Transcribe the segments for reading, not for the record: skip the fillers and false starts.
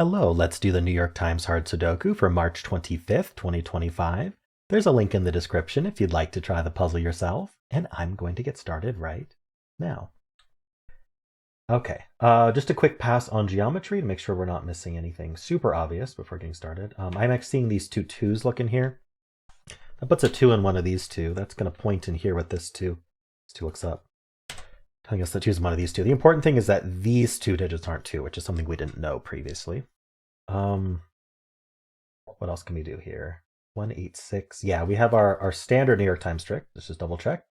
Hello, let's do the New York Times Hard Sudoku for March 25th, 2025. There's a link in the description if you'd like to try the puzzle yourself, and I'm going to get started right now. Okay, just a quick pass on geometry to make sure we're not missing anything super obvious before getting started. I'm actually seeing these two 2's look in here. That puts a 2 in one of these two. That's going to point in here with this 2. This 2 looks up, telling us that 2 is one of these two. The important thing is that these two digits aren't 2, which is something we didn't know previously. What else can we do here? 186. Yeah, we have our standard New York Times trick. Let's just double check.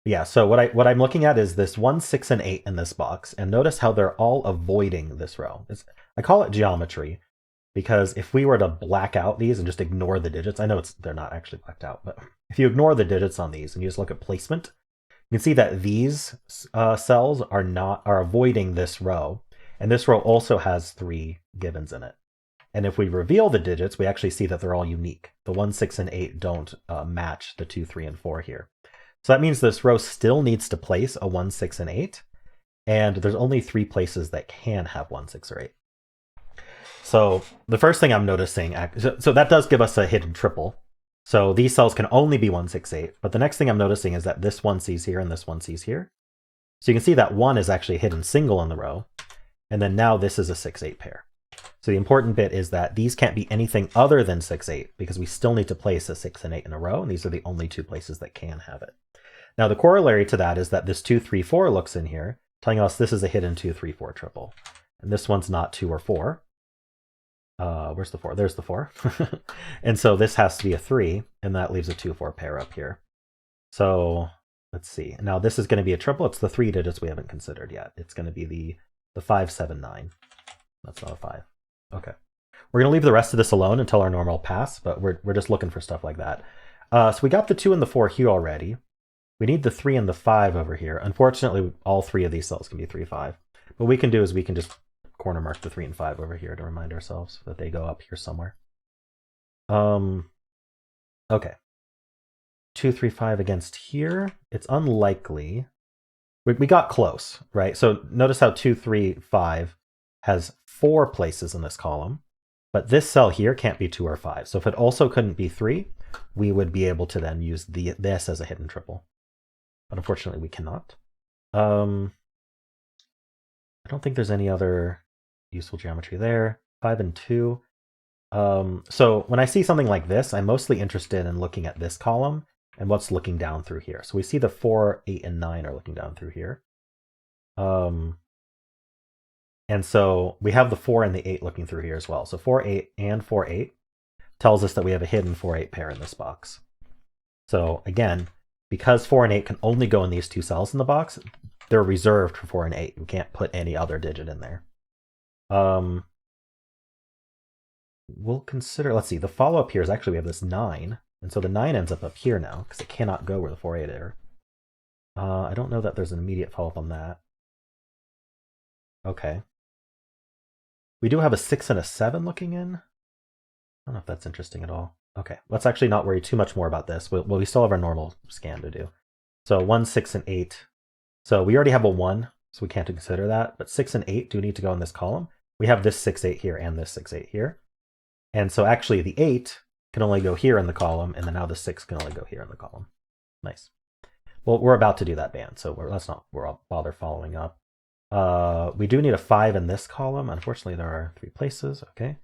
Yeah, so what I'm looking at is this 1, 6, and 8 in this box, and notice how they're all avoiding this row. I call it geometry because if we were to black out these and just ignore the digits, I know they're not actually blacked out, but if you ignore the digits on these and you just look at placement, you can see that these cells are avoiding this row, and this row also has 3 givens in it. And if we reveal the digits, we actually see that they're all unique. The 1, 6, and 8 don't match the 2, 3, and 4 here. So that means this row still needs to place a 1, 6, and 8. And there's only 3 places that can have 1, 6, or 8. So the first thing I'm noticing, so that does give us a hidden triple. So these cells can only be 1, 6, 8. But the next thing I'm noticing is that this one sees here and this one sees here. So you can see that 1 is actually a hidden single in the row. And then now this is a 6, 8 pair. So the important bit is that these can't be anything other than 6, 8 because we still need to place a 6 and 8 in a row, and these are the only 2 places that can have it. Now the corollary to that is that this 2, 3, 4 looks in here, telling us this is a hidden 2, 3, 4 triple. And this one's not 2 or 4. Where's the 4? There's the 4. And so this has to be a 3, and that leaves a 2, 4 pair up here. So let's see. Now this is going to be a triple. It's the 3 digits we haven't considered yet. It's going to be the 5, 7, 9. That's not a 5. Okay. We're going to leave the rest of this alone until our normal pass, but we're just looking for stuff like that. So we got the 2 and the 4 here already. We need the 3 and the 5 over here. Unfortunately, all 3 of these cells can be 3, 5. What we can do is we can just corner mark the 3 and 5 over here to remind ourselves that they go up here somewhere. Okay. 2, 3, 5 against here. It's unlikely. We got close, right? So notice how 2, 3, 5 has 4 places in this column, but this cell here can't be 2 or 5. So if it also couldn't be 3, we would be able to then use this as a hidden triple. But unfortunately, we cannot. I don't think there's any other useful geometry there. 5 and 2. So when I see something like this, I'm mostly interested in looking at this column and what's looking down through here. So we see the 4, 8, and 9 are looking down through here. And so we have the 4 and the 8 looking through here as well. So 4, 8, and 4, 8 tells us that we have a hidden 4, 8 pair in this box. So again, because 4 and 8 can only go in these 2 cells in the box, they're reserved for 4 and 8. We can't put any other digit in there. We'll consider, let's see, the follow-up here is actually we have this 9. And so the 9 ends up here now because it cannot go where the 4, 8 are. I don't know that there's an immediate follow-up on that. Okay. We do have a 6 and a 7 looking in. I don't know if that's interesting at all. Okay, let's actually not worry too much more about this. Well, we still have our normal scan to do. So 1, 6, and 8. So we already have a 1, so we can't consider that. But 6 and 8 do need to go in this column. We have this 6, 8 here and this 6, 8 here. And so actually the 8 can only go here in the column, and then now the 6 can only go here in the column. Nice. Well, we're about to do that band, so let's not bother following up. We do need a 5 in this column. Unfortunately, there are 3 places. Okay.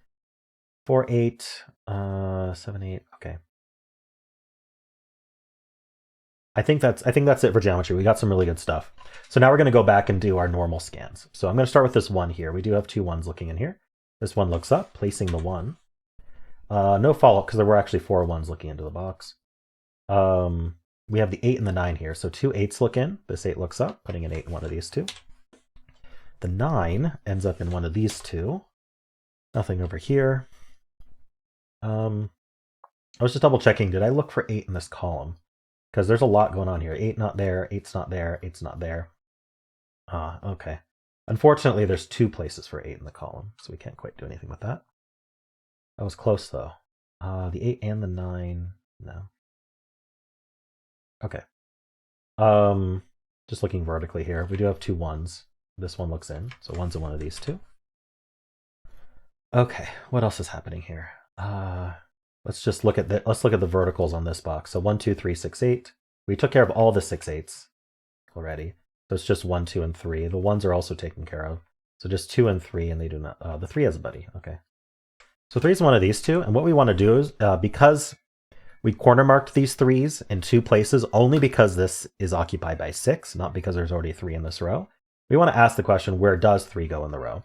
4, 8, 7, 8. Okay. I think that's it for geometry. We got some really good stuff. So now we're going to go back and do our normal scans. So I'm going to start with this 1 here. We do have 2 1s looking in here. This one looks up, placing the 1. No follow-up because there were actually 4 1s looking into the box. We have the 8 and the 9 here. So 2 8s look in. This 8 looks up, putting an 8 in one of these 2. The 9 ends up in one of these 2. Nothing over here. I was just double checking. Did I look for 8 in this column? Because there's a lot going on here. 8 not there, 8's not there, 8's not there. Okay. Unfortunately, there's 2 places for 8 in the column, so we can't quite do anything with that. That was close, though. The 8 and the 9, no. Okay. Just looking vertically here. We do have 2 1s. This one looks in, so 1's in one of these 2. Okay, what else is happening here? Let's just look at the verticals on this box. So 1, 2, 3, 6, 8. We took care of all the 6 8s already. So it's just 1, 2, and 3. The 1s are also taken care of. So just 2 and 3, and they do not. The 3 has a buddy. Okay. So 3 is one of these two, and what we want to do is because we corner marked these 3s in 2 places only because this is occupied by 6, not because there's already 3 in this row. We want to ask the question, where does 3 go in the row?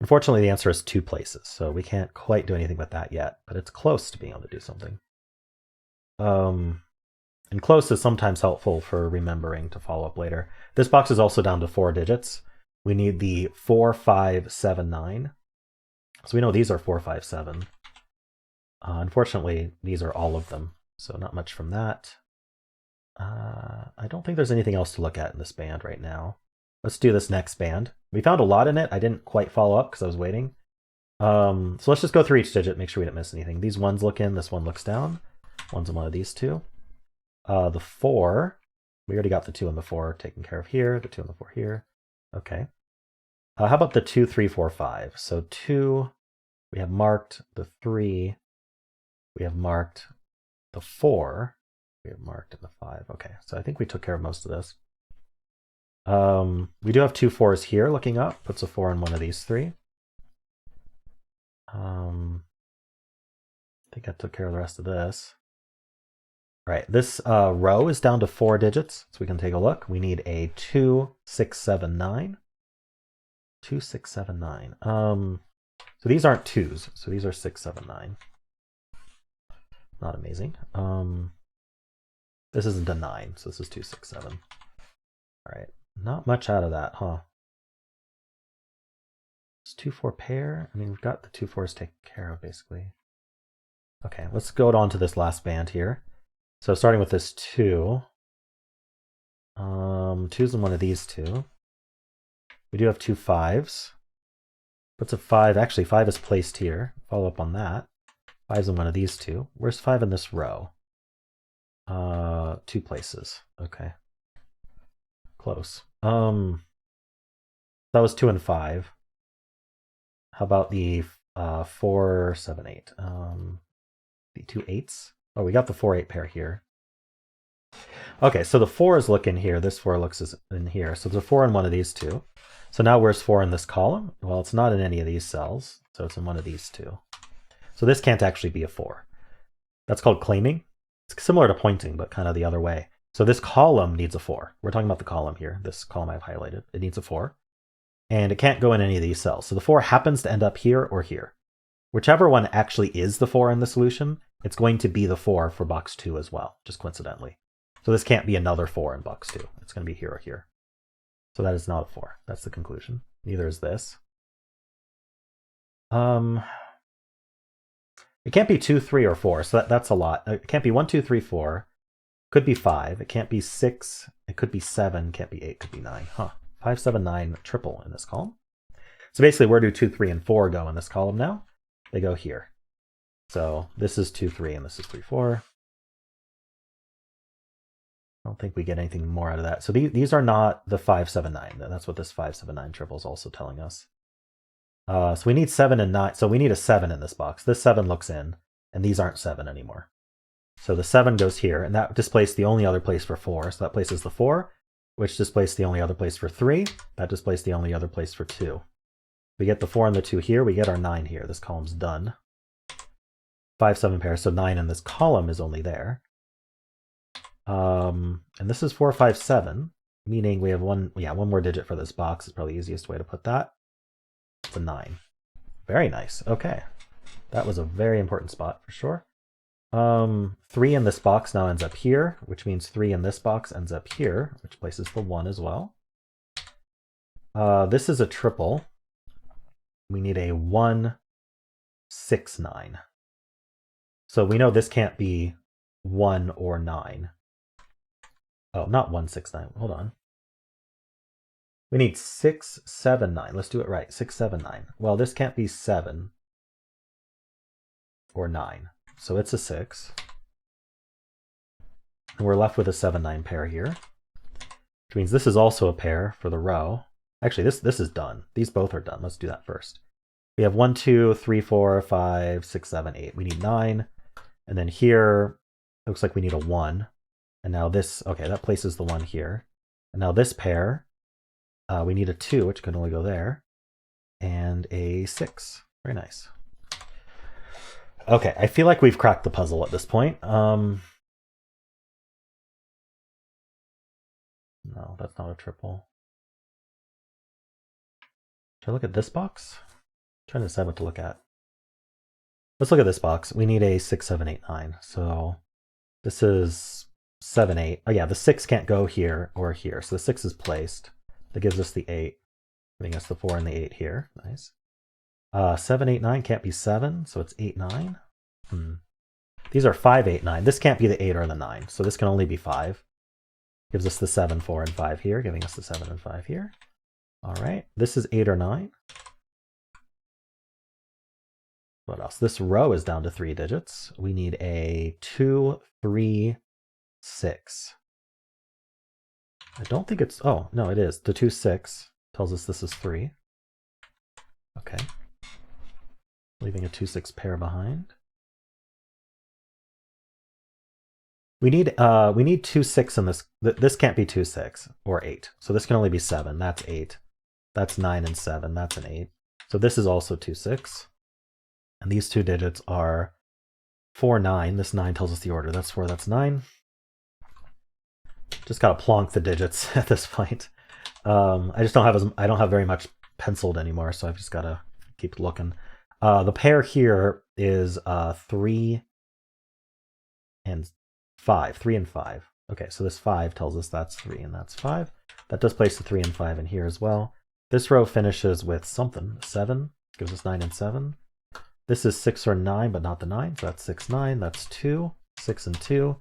Unfortunately, the answer is 2 places, so we can't quite do anything with that yet, but it's close to being able to do something. And close is sometimes helpful for remembering to follow up later. This box is also down to 4 digits. We need the 4, 5, 7, 9. So we know these are 4, 5, 7. Unfortunately, these are all of them, so not much from that. I don't think there's anything else to look at in this band right now. Let's do this next band. We found a lot in it. I didn't quite follow up because I was waiting. So let's just go through each digit, make sure we didn't miss anything. These ones look in, this one looks down. One's in one of these two. The 4, we already got the 2 and the 4 taken care of here, the 2 and the 4 here. Okay. How about the 2, 3, 4, 5? So 2, we have marked. The 3, we have marked. The 4, we have marked, and the 5. Okay, so I think we took care of most of this. We do have 2 4s here looking up, puts a 4 in one of these 3. I think I took care of the rest of this. Right, this row is down to 4 digits, so we can take a look. We need a 2, 6, 7, 9. 2, 6, 7, 9. So these aren't 2s, so these are 6, 7, 9. Not amazing. This isn't a 9, so this is 2, 6, 7. All right, not much out of that, huh? It's 2, 4 pair. I mean, we've got the 2 4s taken care of, basically. Okay, let's go on to this last band here. So starting with this 2. 2's in one of these 2. We do have 2 5s. What's a 5? Actually, 5 is placed here. Follow up on that. 5's in one of these 2. Where's 5 in this row? 2 places. Okay. Close. That was 2 and 5. How about the 4, 7, 8? The 2 8s? Oh, we got the 4 8 pair here. Okay, so the 4s look in here. This 4 looks in here. So there's a 4 in one of these 2. So now where's 4 in this column? Well, it's not in any of these cells, so it's in one of these 2. So this can't actually be a 4. That's called claiming. It's similar to pointing, but kind of the other way. So this column needs a 4. We're talking about the column here. This column I've highlighted. It needs a 4. And it can't go in any of these cells. So the 4 happens to end up here or here. Whichever one actually is the 4 in the solution, it's going to be the 4 for box 2 as well, just coincidentally. So this can't be another 4 in box 2. It's going to be here or here. So that is not a 4. That's the conclusion. Neither is this. It can't be 2, 3, or 4, so that's a lot. It can't be 1, 2, 3, 4. Could be 5. It can't be 6. It could be 7. Can't be 8. Could be 9. Huh. 5, 7, 9, triple in this column. So basically, where do 2, 3, and 4 go in this column now? They go here. So this is 2, 3, and this is 3, 4. I don't think we get anything more out of that. So these are not the 5, 7, 9. That's what this 5, 7, 9 triple is also telling us. So we need 7 and 9. So we need a 7 in this box. This 7 looks in, and these aren't 7 anymore. So the 7 goes here, and that displaced the only other place for 4. So that places the 4, which displaced the only other place for 3. That displaced the only other place for 2. We get the 4 and the 2 here. We get our 9 here. This column's done. 5, 7 pairs. So 9 in this column is only there. And this is 4, 5, 7, meaning we have one more digit for this box. Is probably the easiest way to put that. It's a 9. Very nice. Okay. That was a very important spot for sure. 3 in this box now ends up here, which means 3 in this box ends up here, which places the 1 as well. This is a triple. We need a 1, 6, 9. So we know this can't be 1 or 9. Oh, not 1, 6, 9. Hold on. We need 6, 7, 9. Let's do it right. 6, 7, 9. Well, this can't be 7 or 9. So it's a 6. And we're left with a 7, 9 pair here. Which means this is also a pair for the row. Actually, this is done. These both are done. Let's do that first. We have 1, 2, 3, 4, 5, 6, 7, 8. We need 9. And then here, it looks like we need a 1. And now this, okay, that places the 1 here. And now this pair, we need a 2, which can only go there. And a 6. Very nice. Okay, I feel like we've cracked the puzzle at this point. No, that's not a triple. Should I look at this box? I'm trying to decide what to look at. Let's look at this box. We need a 6, 7, 8, 9. So this is 7, 8. Oh yeah, the 6 can't go here or here. So the 6 is placed. That gives us the 8, giving us the 4 and the 8 here. Nice. 7, 8, 9 can't be 7, so it's 8, 9. These are 5, 8, 9. This can't be the 8 or the 9, so this can only be 5. Gives us the 7, 4, and 5 here, giving us the 7 and 5 here. All right, this is 8 or 9. What else? This row is down to 3 digits. We need a 2, 3, 6. I don't think it's, oh, no, it is. The 2, 6 tells us this is 3. Okay. Leaving a 2, 6 pair behind. We need 2, 6 in this. This can't be 2, 6 or 8. So this can only be 7. That's 8. That's 9 and 7. That's an 8. So this is also 2, 6. And these 2 digits are 4, 9. This 9 tells us the order. That's 4, that's 9. Just gotta plonk the digits at this point. I just I don't have very much penciled anymore, so I've just gotta keep looking. The pair here is 3 and 5. 3 and 5. Okay, so this 5 tells us that's 3 and that's 5. That does place the 3 and 5 in here as well. This row finishes with something. 7 gives us 9 and 7. This is 6 or 9, but not the 9. So that's 6, 9. That's 2. 6 and 2.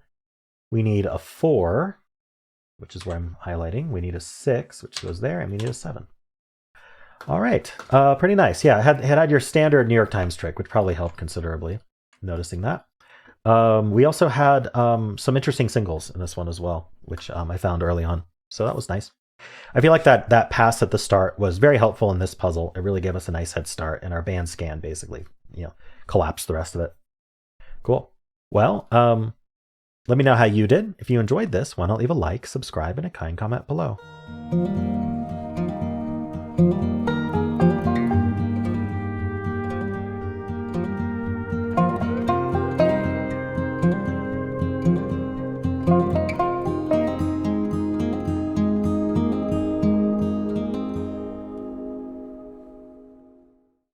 We need a 4, which is where I'm highlighting. We need a 6, which goes there, and we need a 7. All right, pretty nice. Yeah, had your standard New York Times trick, which probably helped considerably, noticing that. We also had some interesting singles in this one as well, which I found early on. So that was nice. I feel like that pass at the start was very helpful in this puzzle. It really gave us a nice head start, and our band scan basically, collapsed the rest of it. Cool. Well, let me know how you did. If you enjoyed this, why not leave a like, subscribe, and a kind comment below.